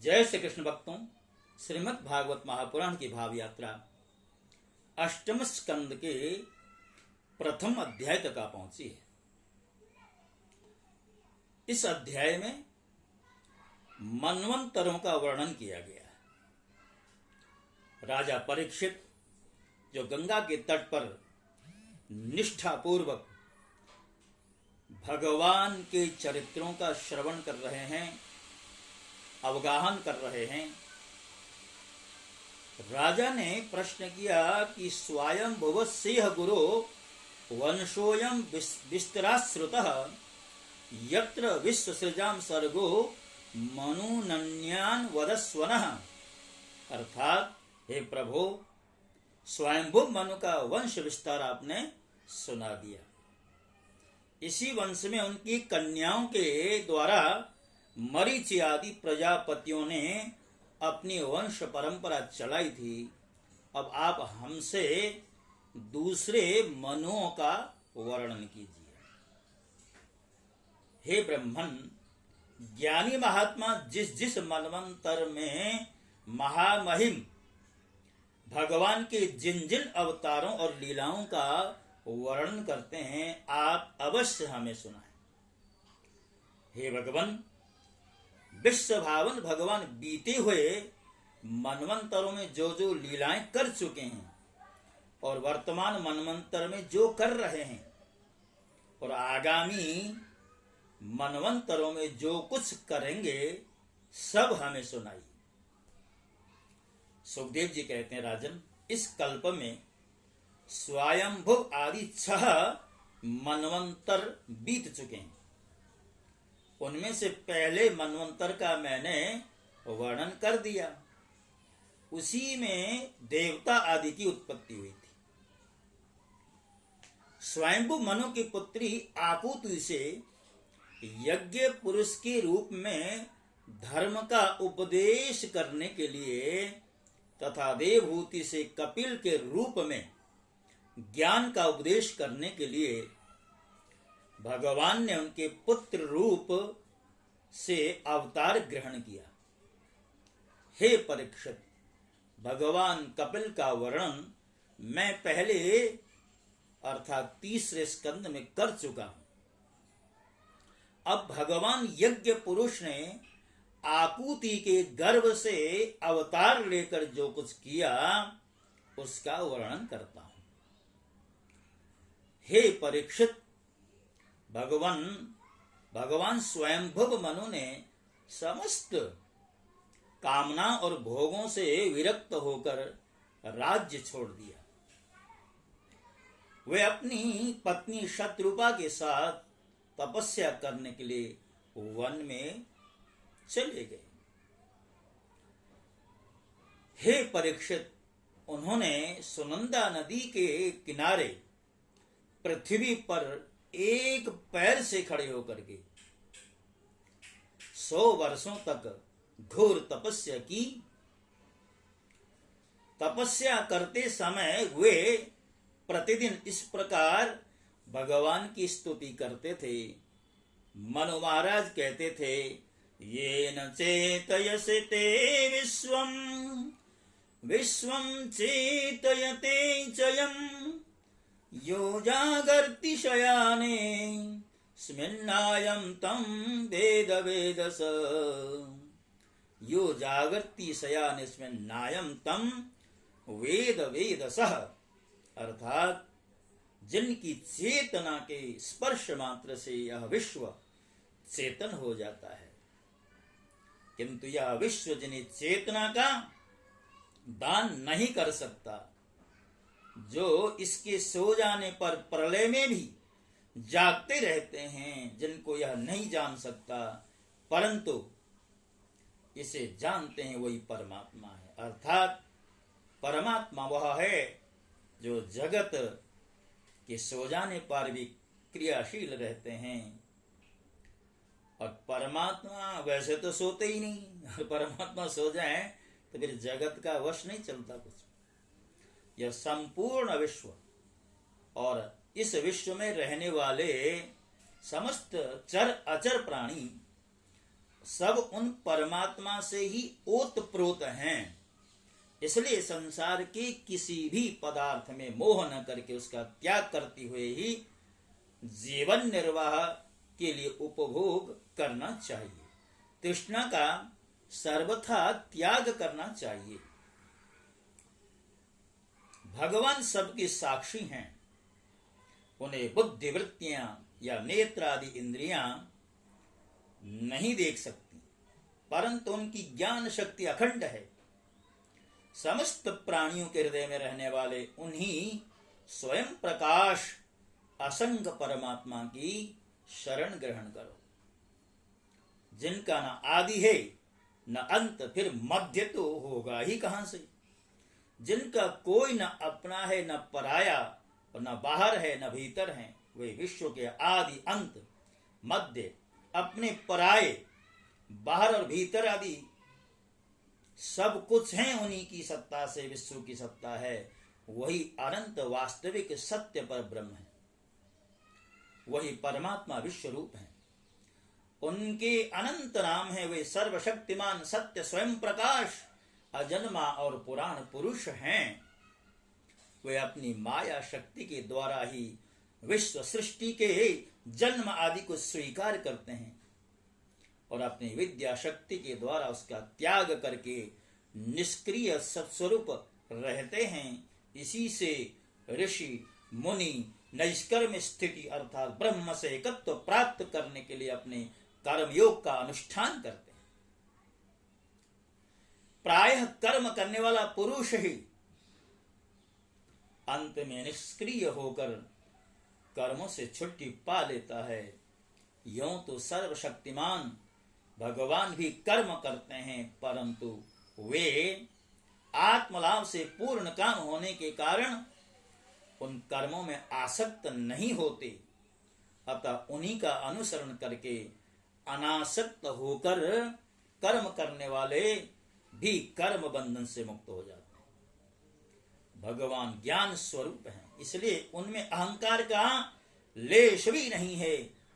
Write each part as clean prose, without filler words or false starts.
जय श्री कृष्ण भक्तों, श्रीमद् भागवत महापुराण की भाव यात्रा अष्टम स्कंद के प्रथम अध्याय तक आ पहुंची है। इस अध्याय में मनवंतरों का वर्णन किया गया है। राजा परीक्षित जो गंगा के तट पर निष्ठापूर्वक भगवान के चरित्रों का श्रवण कर रहे हैं, अवगाहन कर रहे हैं। राजा ने प्रश्न किया कि स्वयं भुव सिंह गुरु वंशोयम विस्तराश्रुतः यत्र विश्वसृजाम सर्गो मनुनन्यान वदस्वनः। अर्थात हे प्रभु, स्वयंभुव मनु का वंश विस्तार आपने सुना दिया। इसी वंश में उनकी कन्याओं के द्वारा मरीचि आदि प्रजापतियों ने अपनी वंश परंपरा चलाई थी। अब आप हमसे दूसरे मनुओं का वर्णन कीजिए। हे ब्रह्मन, ज्ञानी महात्मा जिस जिस मनवंतर में महामहिम भगवान के जिन जिन अवतारों और लीलाओं का वर्णन करते हैं, आप अवश्य हमें सुनाएं। हे भगवान, विश्व भावन भगवान बीते हुए मनवंतरों में जो जो लीलाएं कर चुके हैं और वर्तमान मनवंतर में जो कर रहे हैं और आगामी मनवंतरों में जो कुछ करेंगे, सब हमें सुनाइए। सुखदेव जी कहते हैं, राजन, इस कल्प में स्वयंभुव आदि 6 मनवंतर बीत चुके हैं। उनमें से पहले मनवंतर का मैंने वर्णन कर दिया। उसी में देवता आदि की उत्पत्ति हुई थी। स्वयंभू मनु की पुत्री आकुति से यज्ञ पुरुष के रूप में धर्म का उपदेश करने के लिए तथा देवहूति से कपिल के रूप में ज्ञान का उपदेश करने के लिए भगवान ने उनके पुत्र रूप से अवतार ग्रहण किया। हे परीक्षित, भगवान कपिल का वर्णन मैं पहले अर्थात तीसरे स्कंद में कर चुका हूं। अब भगवान यज्ञ पुरुष ने आकुति के गर्भ से अवतार लेकर जो कुछ किया, उसका वर्णन करता हूं। हे परीक्षित, भगवान स्वयंभुव मनु ने समस्त कामना और भोगों से विरक्त होकर राज्य छोड़ दिया। वे अपनी पत्नी शत्रुपा के साथ तपस्या करने के लिए वन में चले गए। हे परीक्षित, उन्होंने सुनंदा नदी के किनारे पृथ्वी पर एक पैर से खड़े होकर के 100 वर्षों तक घोर तपस्या की। तपस्या करते समय वे प्रतिदिन इस प्रकार भगवान की स्तुति करते थे। मनु महाराज कहते थे, येन चेतयसे ते विश्वं चेतयते चयम् यो जागर्ति शयाने स्मिन्नायं तं वेद वेदस। यो जागर्ति शयाने स्मिन्नायं तं वेद वेदसः। अर्थात जिनकी चेतना के स्पर्श मात्र से यह विश्व चेतन हो जाता है, किंतु यह विश्व जिन्हें चेतना का दान नहीं कर सकता, जो इसके सो जाने पर प्रलय में भी जागते रहते हैं, जिनको यह नहीं जान सकता, परंतु इसे जानते हैं, वही परमात्मा है। अर्थात परमात्मा वह है जो जगत के सो जाने पर भी क्रियाशील रहते हैं। और परमात्मा वैसे तो सोते ही नहीं। परमात्मा सो जाए तो फिर जगत का वश नहीं चलता कुछ। यह संपूर्ण विश्व और इस विश्व में रहने वाले समस्त चर अचर प्राणी सब उन परमात्मा से ही ओतप्रोत हैं। इसलिए संसार के किसी भी पदार्थ में मोह न करके उसका त्याग करते हुए ही जीवन निर्वाह के लिए उपभोग करना चाहिए। तृष्णा का सर्वथा त्याग करना चाहिए। भगवान सबके साक्षी हैं। उन्हें बुद्धि वृत्तियां या नेत्र आदि इंद्रियां नहीं देख सकती, परंतु उनकी ज्ञान शक्ति अखंड है। समस्त प्राणियों के हृदय में रहने वाले उन्हीं स्वयं प्रकाश असंग परमात्मा की शरण ग्रहण करो, जिनका न आदि है न अंत, फिर मध्य तो होगा ही कहां से। जिनका कोई न अपना है न पराया, और न बाहर है न भीतर है, वे विश्व के आदि अंत मध्य अपने पराये बाहर और भीतर आदि सब कुछ है उन्हीं की सत्ता से विश्व की सत्ता है। वही अनंत वास्तविक सत्य पर ब्रह्म है, वही परमात्मा विश्व रूप है। उनके अनंत नाम है, वे सर्वशक्तिमान सत्य स्वयं प्रकाश अजन्मा और पुराण पुरुष हैं। वे अपनी माया शक्ति के द्वारा ही विश्व सृष्टि के जन्म आदि को स्वीकार करते हैं और अपनी विद्या शक्ति के द्वारा उसका त्याग करके निष्क्रिय सत्स्वरूप रहते हैं। इसी से ऋषि मुनि नैष्कर्म स्थिति अर्थात ब्रह्म से एकत्व प्राप्त करने के लिए अपने कर्मयोग का अनुष्ठान करते हैं। प्रायः कर्म करने वाला पुरुष ही अंत में निष्क्रिय होकर कर्मों से छुट्टी पा लेता है। यों तो सर्वशक्तिमान भगवान भी कर्म करते हैं, परंतु वे आत्मलाभ से पूर्ण काम होने के कारण उन कर्मों में आसक्त नहीं होते। अतः उन्हीं का अनुसरण करके अनासक्त होकर कर्म करने वाले भी कर्म बंधन से मुक्त हो जाते हैं। भगवान ज्ञान स्वरूप हैं, इसलिए उनमें अहंकार का लेश भी नहीं है।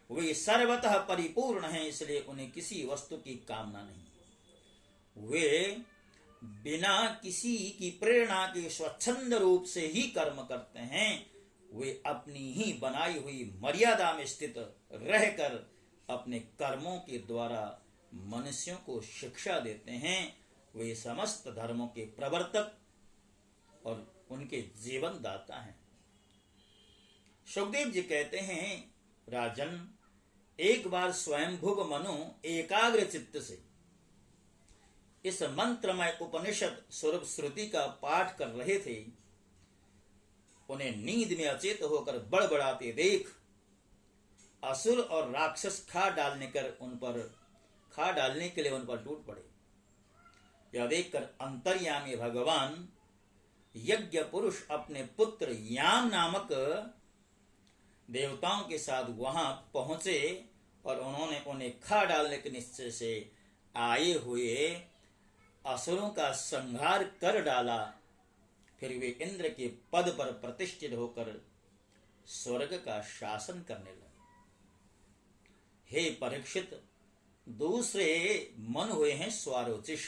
वे सर्वतः परिपूर्ण हैं, इसलिए उन्हें किसी वस्तु की कामना नहीं। वे बिना किसी की प्रेरणा के स्वच्छंद रूप से ही कर्म करते हैं। वे अपनी ही बनाई हुई मर्यादा में स्थित रहकर अपने कर्मों के द्वारा मनुष्यों को शिक्षा देते हैं। वे समस्त धर्मों के प्रवर्तक और उनके जीवन दाता हैं। सुखदेव जी कहते हैं, राजन, एक बार स्वयंभुव मनु एकाग्र चित्त से इस मंत्रमय उपनिषद स्वरूप श्रुति का पाठ कर रहे थे। उन्हें नींद में अचेत होकर बड़बड़ाते देख असुर और राक्षस खा डालने के लिए उन पर टूट पड़े। यह देखकर अंतर्यामी भगवान यज्ञ पुरुष अपने पुत्र याम नामक देवताओं के साथ वहां पहुंचे और उन्होंने उन्हें खा डालने के निश्चय से आए हुए असुरों का संहार कर डाला। फिर वे इंद्र के पद पर प्रतिष्ठित होकर स्वर्ग का शासन करने लगे। हे परीक्षित, दूसरे मन हुए हैं स्वारोचिष।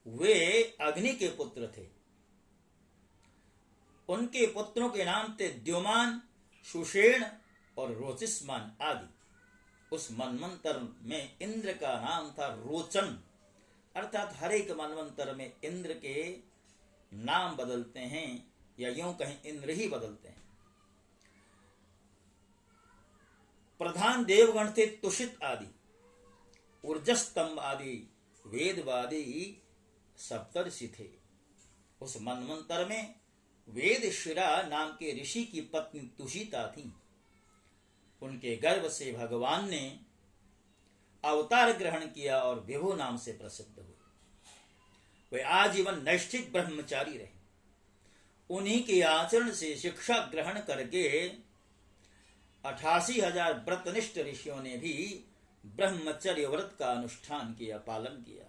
वे अग्नि के पुत्र थे। उनके पुत्रों के नाम थे द्युमान, सुषेण और रोचिस्मान आदि। उस मनवंतर में इंद्र का नाम था रोचन, अर्थात हर एक मनवंतर में इंद्र के नाम बदलते हैं, या यूं कहें इंद्र ही बदलते हैं। प्रधान देवगण थे तुषित आदि, ऊर्जस्तंभ आदि वेदवादी सप्तर्षि थे। उस मनवंतर में वेदशिरा नाम के ऋषि की पत्नी तुषिता थी। उनके गर्भ से भगवान ने अवतार ग्रहण किया और विभु नाम से प्रसिद्ध हुए। वे आजीवन नैष्ठिक ब्रह्मचारी रहे। उन्हीं के आचरण से शिक्षा ग्रहण करके 88,000 व्रतनिष्ठ ऋषियों ने भी ब्रह्मचर्य व्रत का अनुष्ठान किया, पालन किया।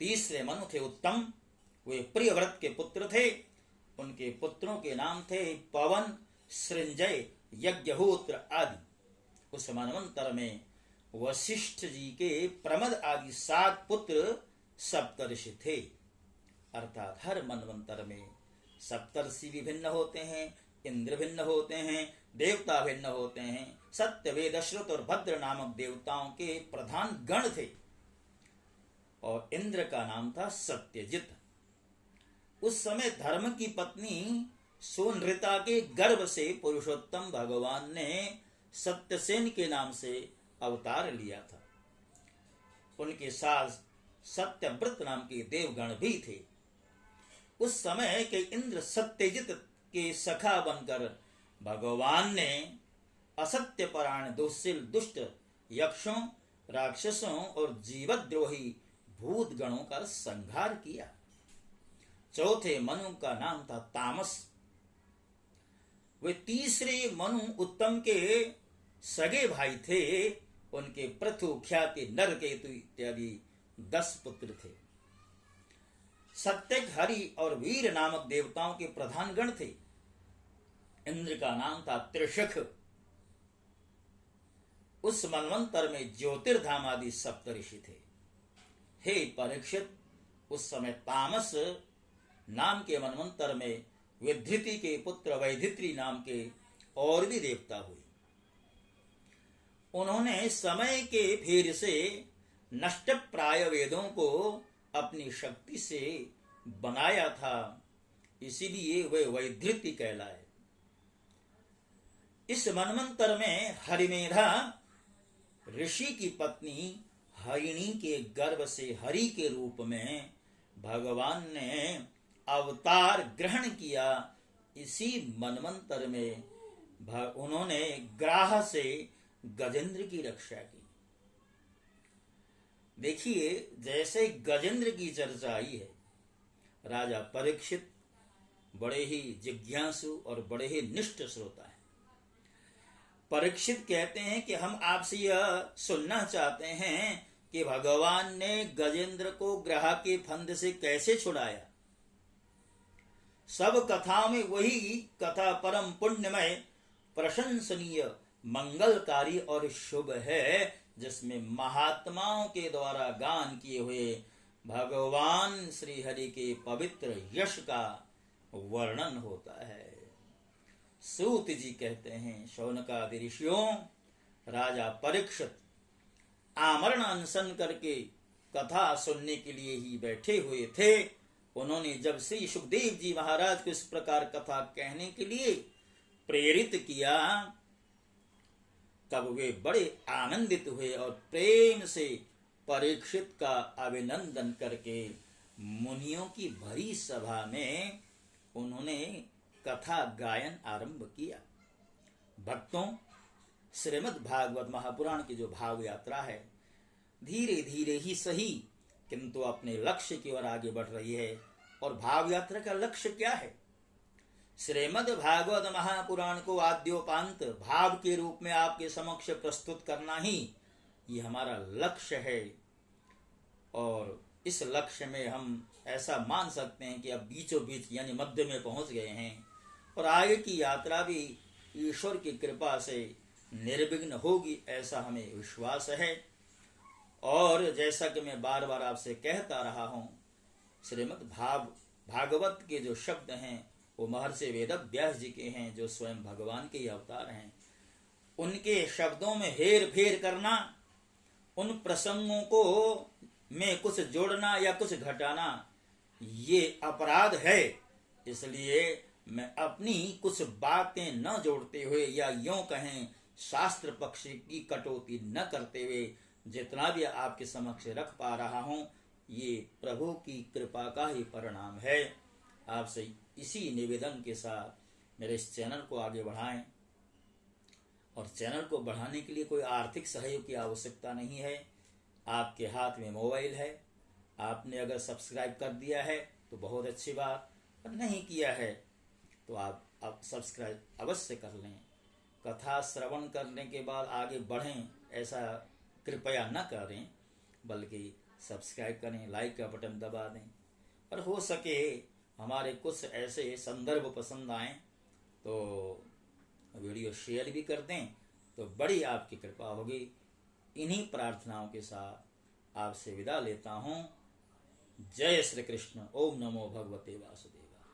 तीसरे मनु थे उत्तम। वे प्रिय व्रत के पुत्र थे। उनके पुत्रों के नाम थे पवन, सृंजय, यज्ञहोत्र आदि। उस मनवंतर में वशिष्ठ जी के प्रमद आदि 7 पुत्र सप्तर्षि थे। अर्थात हर मनवंतर में सप्तर्षि भी भिन्न होते हैं, इंद्र भिन्न होते हैं, देवता भिन्न होते हैं। सत्य, वेद, श्रुत और भद्र नामक देवताओं के प्रधान गण थे और इंद्र का नाम था सत्यजित। उस समय धर्म की पत्नी सुनृता के गर्भ से पुरुषोत्तम भगवान ने सत्यसेन के नाम से अवतार लिया था। उनके साथ सत्यव्रत नाम के देवगण भी थे। उस समय के इंद्र सत्यजित के सखा बनकर भगवान ने असत्य परायण दुःशील दुष्ट यक्षों, राक्षसों और जीवद्रोही भूत गणों का संहार किया। चौथे मनु का नाम था तामस। वे तीसरे मनु उत्तम के सगे भाई थे। उनके पृथु, ख्याति, नरकेतु इत्यादि 10 पुत्र थे। सत्यक, हरि और वीर नामक देवताओं के प्रधान गण थे। इंद्र का नाम था त्रिशख। उस मनवंतर में ज्योतिर्धाम आदि सप्तऋषि थे। हे परीक्षित, उस समय तामस नाम के मनवंतर में विधृति के पुत्र वैधित्री नाम के और भी देवता हुए। उन्होंने समय के फेर से नष्ट प्राय वेदों को अपनी शक्ति से बनाया था, इसीलिए वे वैधृति कहलाए। इस मनवंतर में हरिमेधा ऋषि की पत्नी हरिणी के गर्भ से हरि के रूप में भगवान ने अवतार ग्रहण किया। इसी मनवंतर में उन्होंने ग्राह से गजेंद्र की रक्षा की। देखिए, जैसे गजेंद्र की चर्चा आई है, राजा परीक्षित बड़े ही जिज्ञासु और बड़े ही निष्ठ श्रोता है। परीक्षित कहते हैं कि हम आपसे यह सुनना चाहते हैं कि भगवान ने गजेंद्र को ग्रह के फंद से कैसे छुड़ाया। सब कथाओं में वही कथा परम पुण्यमय, प्रशंसनीय, मंगलकारी और शुभ है, जिसमें महात्माओं के द्वारा गान किए हुए भगवान श्री हरि के पवित्र यश का वर्णन होता है। सूत जी कहते हैं, शौनकादि ऋषियों, राजा परीक्षित आमरण अनशन करके कथा सुनने के लिए ही बैठे हुए थे। उन्होंने जब श्री सुखदेव जी महाराज को इस प्रकार कथा कहने के लिए प्रेरित किया, तब वे बड़े आनंदित हुए और प्रेम से परीक्षित का अभिनंदन करके मुनियों की भरी सभा में उन्होंने कथा गायन आरंभ किया। भक्तों, श्रीमद् भागवत महापुराण की जो भाव यात्रा है, धीरे धीरे ही सही किंतु अपने लक्ष्य की ओर आगे बढ़ रही है। और भाव यात्रा का लक्ष्य क्या है? श्रीमद् भागवत महापुराण को आद्योपांत भाव के रूप में आपके समक्ष प्रस्तुत करना ही ये हमारा लक्ष्य है। और इस लक्ष्य में हम ऐसा मान सकते हैं कि अब बीचों बीच यानी मध्य में पहुंच गए हैं और आगे की यात्रा भी ईश्वर की कृपा से निर्विघ्न होगी, ऐसा हमें विश्वास है। और जैसा कि मैं बार बार आपसे कहता रहा हूं, श्रीमद् भागवत के जो शब्द हैं वो महर्षि वेदव्यास जी के हैं, जो स्वयं भगवान के अवतार हैं। उनके शब्दों में हेर फेर करना, उन प्रसंगों को में कुछ जोड़ना या कुछ घटाना, ये अपराध है। इसलिए मैं अपनी कुछ बातें न जोड़ते हुए या यूं कहें शास्त्र पक्ष की कटौती न करते हुए जितना भी आपके समक्ष रख पा रहा हूं, ये प्रभु की कृपा का ही परिणाम है। आपसे इसी निवेदन के साथ मेरे इस चैनल को आगे बढ़ाएं। और चैनल को बढ़ाने के लिए कोई आर्थिक सहयोग की आवश्यकता नहीं है। आपके हाथ में मोबाइल है, आपने अगर सब्सक्राइब कर दिया है तो बहुत अच्छी बात, और नहीं किया है तो आप सब्सक्राइब अवश्य कर लें। कथा श्रवण करने के बाद आगे बढ़ें ऐसा कृपया न करें, बल्कि सब्सक्राइब करें, लाइक का बटन दबा दें। और हो सके हमारे कुछ ऐसे संदर्भ पसंद आए तो वीडियो शेयर भी कर दें, तो बड़ी आपकी कृपा होगी। इन्हीं प्रार्थनाओं के साथ आपसे विदा लेता हूं। जय श्री कृष्ण। ओम नमो भगवते वासुदेवाय।